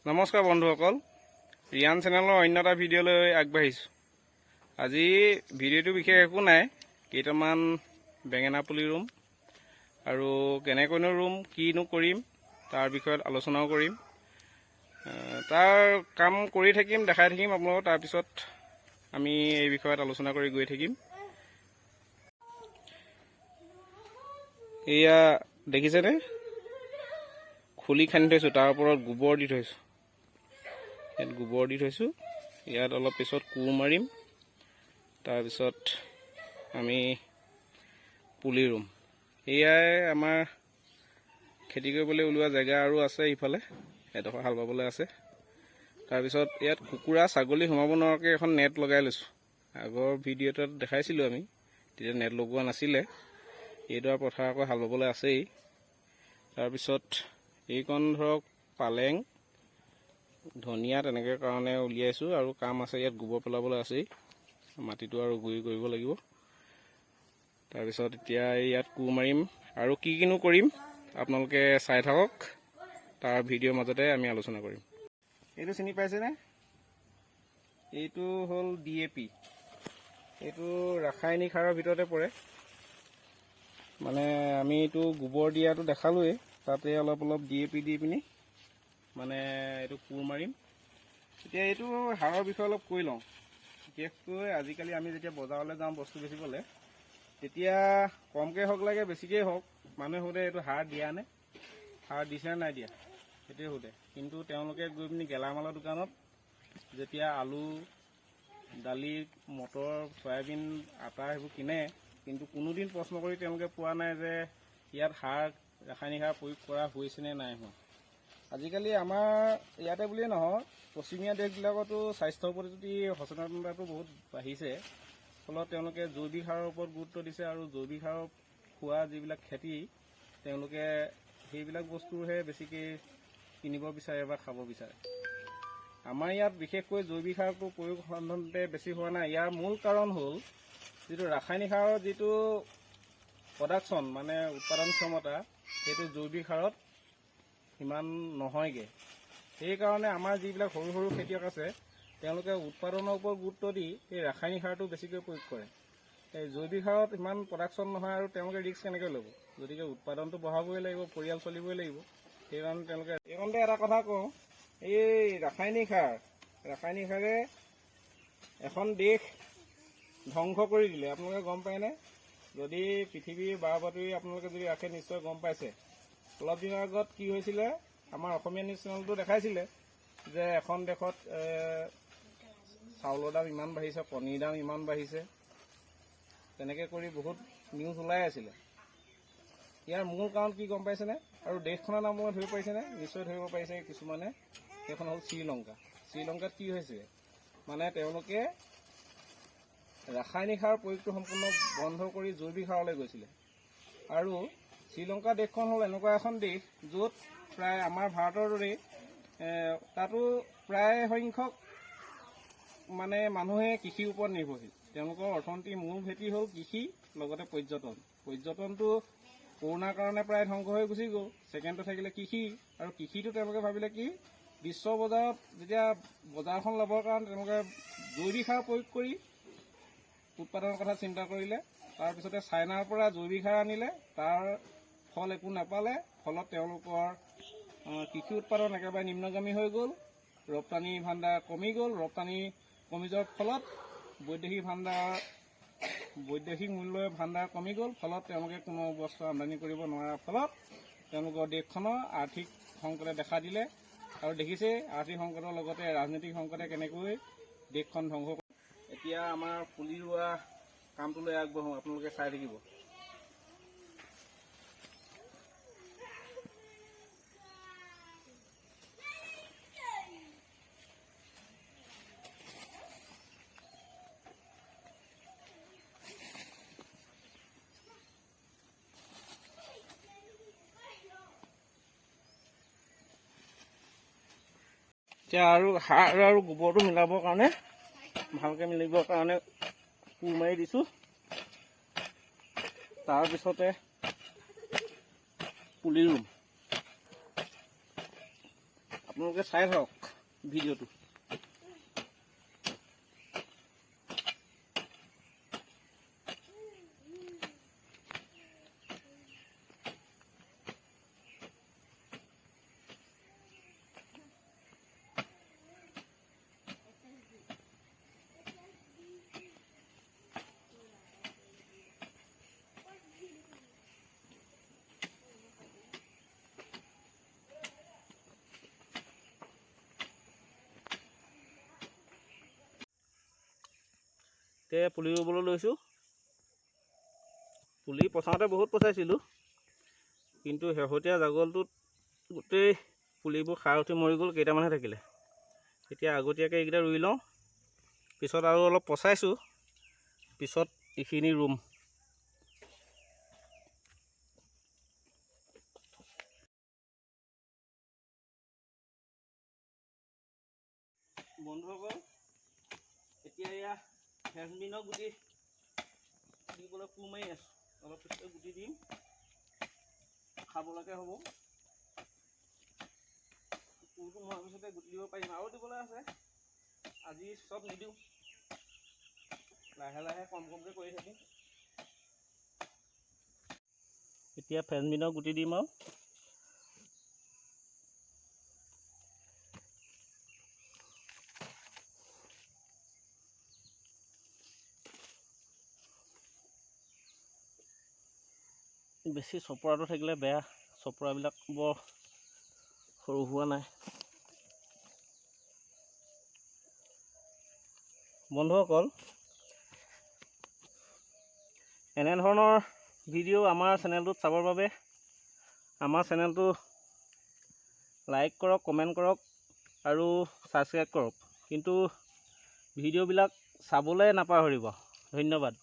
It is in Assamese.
নমস্কাৰ বন্ধুসকল, ৰিয়ান চেনেলৰ অন্য এটা ভিডিঅ'লৈ আগবাঢ়িছোঁ। আজি ভিডিঅ'টো বিশেষ একো নাই, কেইটামান বেঙেনা পুলি ৰুম আৰু কেনেকৈনো ৰুম, কিনো কৰিম তাৰ বিষয়ত আলোচনাও কৰিম। তাৰ কাম কৰি থাকিম, দেখাই থাকিম আপোনালোকক। তাৰপিছত আমি এই বিষয়ত আলোচনা কৰি গৈ থাকিম। এয়া দেখিছেনে, খুলি খান্দি থৈছোঁ, তাৰ ওপৰত গোবৰ দি থৈছোঁ। ইয়াত গোবৰ দি থৈছোঁ, ইয়াত অলপ পিছত কোৰ মাৰিম, তাৰপিছত আমি পুলি ৰুম। এয়াই আমাৰ খেতি কৰিবলৈ ওলোৱা জেগা আৰু আছে, ইফালে এডোখৰ হাল বাবলৈ আছে। তাৰপিছত ইয়াত কুকুৰা ছাগলী সোমাব নোৱাৰাকৈ এখন নেট লগাই লৈছোঁ। আগৰ ভিডিঅ'টোত দেখাইছিলোঁ আমি, তেতিয়া নেট লগোৱা নাছিলে। এইডৰা পথাৰ আকৌ হাল বাবলৈ আছেই। তাৰপিছত এইকণ ধৰক পালেং, ধনিয়া তেনেকৈ কাৰণে উলিয়াইছোঁ, আৰু কাম আছে ইয়াত গোবৰ পেলাবলৈ আছেই। মাটিটো আৰু গুৰি কৰিব লাগিব। তাৰপিছত এতিয়া ইয়াত কোৰ মাৰিম আৰু কিনো কৰিম আপোনালোকে চাই থাকক। তাৰ ভিডিঅ'ৰ মাজতে আমি আলোচনা কৰিম। এইটো চিনি পাইছেনে? এইটো হ'ল DAP। এইটো ৰাসায়নিক সাৰৰ ভিতৰতে পৰে। মানে আমি এইটো গোবৰ দিয়াটো দেখালোৱেই, তাতে অলপ অলপ DAP দি পিনি মানে এইটো কোৰ মাৰিম। এতিয়া এইটো সাৰৰ বিষয়ে অলপ কৈ লওঁ। বিশেষকৈ আজিকালি আমি যেতিয়া বজাৰলৈ যাওঁ বস্তু বেচিবলৈ, তেতিয়া কমকৈ হওক লাগে বেছিকৈ হওক, মানুহে সোধে এইটো সাৰ দিয়া নে, সাৰ দিছে নে নাই দিয়া, সেইটোৱে সোধে। কিন্তু তেওঁলোকে গৈ পিনি গেলামালৰ দোকানত যেতিয়া আলু, দালি, মটৰ, চয়াবিন, আটা সেইবোৰ কিনে, কিন্তু কোনোদিন প্ৰশ্ন কৰি তেওঁলোকে পোৱা নাই যে ইয়াত ৰাসায়নিক সাৰ প্ৰয়োগ কৰা হৈছেনে নাই হোৱা। আজিকালি আমাৰ ইয়াতে বুলিয়ে নহয়, পশ্চিমীয়া দেশবিলাকতো স্বাস্থ্যৰ প্ৰতি সচেতনতাটো বহুত বাঢ়িছে। ফলত তেওঁলোকে জৈৱিক সাৰৰ ওপৰত গুৰুত্ব দিছে, আৰু জৈৱিক সাৰৰ খোৱা যিবিলাক খেতি, তেওঁলোকে সেইবিলাক বস্তুহে বেছিকৈ কিনিব বিচাৰে বা খাব বিচাৰে। আমাৰ ইয়াত বিশেষকৈ জৈৱিক সাৰটো প্ৰয়োগ সাধাৰণতে বেছি হোৱা নাই। ইয়াৰ মূল কাৰণ হ'ল যিটো ৰাসায়নিক সাৰৰ যিটো প্ৰডাকশ্যন, মানে উৎপাদন ক্ষমতা, সেইটো জৈৱিক সাৰত ইমান নহয়গৈ। সেইকাৰণে আমাৰ যিবিলাক সৰু সৰু খেতিয়ক আছে, তেওঁলোকে উৎপাদনৰ ওপৰত গুৰুত্ব দি এই ৰাসায়নিক সাৰটো বেছিকৈ প্ৰয়োগ কৰে। এই জৈৱিক সাৰত ইমান প্ৰডাকশ্যন নহয়, আৰু তেওঁলোকে ৰিস্ক কেনেকৈ ল'ব? গতিকে উৎপাদনটো বঢ়াবই লাগিব, পৰিয়াল চলিবই লাগিব। সেইকাৰণে তেওঁলোকে এইকণতে এটা কথা কওঁ, এই ৰাসায়নিক সাৰে এখন দেশ ধ্বংস কৰি দিলে। আপোনালোকে গম পায়নে? যদি পৃথিৱীৰ বাতৰি আপোনালোকে যদি ৰাখে, নিশ্চয় গম পাইছে। অলপ দিনৰ আগত কি হৈছিলে, আমাৰ অসমীয়া নিউজ চেনেলটো দেখাইছিলে যে এখন দেশত চাউলৰ দাম ইমান বাঢ়িছে, কণীৰ দাম ইমান বাঢ়িছে, তেনেকৈ কৰি বহুত নিউজ ওলাই আছিলে। ইয়াৰ মূল কাৰণ কি গম পাইছেনে? আৰু দেশখনৰ নাম মই ধৰিব পাৰিছেনে? নিশ্চয় ধৰিব পাৰিছে কিছুমানে। সেইখন হ'ল শ্ৰীলংকা। শ্ৰীলংকাত কি হৈছে, মানে তেওঁলোকে ৰাসায়নিক সাৰ প্ৰয়োগটো সম্পূৰ্ণ বন্ধ কৰি জৈৱিক সাৰলৈ গৈছিলে। আৰু শ্ৰীলংকা দেশখন হ'ল এনেকুৱা এখন দেশ য'ত প্ৰায় আমাৰ ভাৰতৰ দৰেই তাতো প্ৰায় সংখ্যক মানে মানুহে কৃষিৰ ওপৰত নিৰ্ভৰশীল। তেওঁলোকৰ অৰ্থনীতিৰ মূল ভেটি হ'ল কৃষি, লগতে পৰ্যটন। পৰ্যটনটো কৰোণাৰ কাৰণে প্ৰায় ধ্বংস হৈ গুচি গ'ল। ছেকেণ্ডটো থাকিলে কৃষি, আৰু কৃষিটো তেওঁলোকে ভাবিলে কি, বিশ্ব বজাৰত যেতিয়া বজাৰখন ল'বৰ কাৰণে তেওঁলোকে জৈৱিক সাৰ প্ৰয়োগ কৰি উৎপাদনৰ কথা চিন্তা কৰিলে। তাৰপিছতে চাইনাৰ পৰা জৈৱিক সাৰ আনিলে, তাৰ ফল একো নাপালে। ফলত তেওঁলোকৰ কৃষি উৎপাদন একেবাৰে নিম্নগামী হৈ গ'ল, ৰপ্তানি ভাণ্ডাৰ কমি গ'ল। ৰপ্তানি কমি যোৱাৰ ফলত বৈদেশিক মূল্যৰ ভাণ্ডাৰ কমি গ'ল। ফলত তেওঁলোকে কোনো বস্তু আমদানি কৰিব নোৱাৰাৰ ফলত তেওঁলোকৰ দেশখনৰ আৰ্থিক সংকটে দেখা দিলে। আৰু দেখিছেই আৰ্থিক সংকটৰ লগতে ৰাজনৈতিক সংকটে কেনেকৈ দেশখন ধ্বংস কৰে। এতিয়া আমাৰ পুলি ৰোৱা কামটোলৈ আগবাঢ়োঁ, আপোনালোকে চাই থাকিব। এতিয়া আৰু সাৰ আৰু গোবৰটো মিলাবৰ কাৰণে, ভালকৈ মিলিবৰ কাৰণে কোৰ মাৰি দিছোঁ। তাৰপিছতে পুলি ৰুম। আপোনালোকে চাই থাকক ভিডিঅ'টো। পুলি ৰুবলৈ লৈছোঁ। পুলি পচাওঁতে বহুত পচাইছিলোঁ, কিন্তু শেহতীয়া জাগলটোত গোটেই পুলিবোৰ সাৰ উঠি মৰি গ'ল, কেইটামানহে থাকিলে। এতিয়া আগতীয়াকৈ এইকেইটা ৰুই লওঁ, পিছত আৰু অলপ পচাইছোঁ, পিছত এইখিনি ৰুম। বন্ধুসকল, এতিয়া এয়া ফ্ৰেঞ্চবিনৰ গুটি দিবলৈ কোৰ মাৰি আছোঁ। অলপ পিছতে গুটি দিম, খাবলৈকে হ'ব। কোৰটো মৰাৰ পিছতে গুটি দিব পাৰিম। আৰু দিবলৈ আছে, আজি চব নিদিওঁ, লাহে লাহে কম কমকৈ কৰি থাকিম। এতিয়া ফ্ৰেঞ্চবিনৰ গুটি দিম আৰু বেছি চপৰাটো থাকিলে বেয়া, চপৰাবিলাক বৰ সৰু হোৱা নাই। বন্ধুসকল, এনেধৰণৰ ভিডিঅ' আমাৰ চেনেলটোত চাবৰ বাবে আমাৰ চেনেলটো লাইক কৰক, কমেণ্ট কৰক আৰু ছাবস্ক্ৰাইব কৰক। কিন্তু ভিডিঅ'বিলাক চাবলৈ নাপাহৰিব। ধন্যবাদ।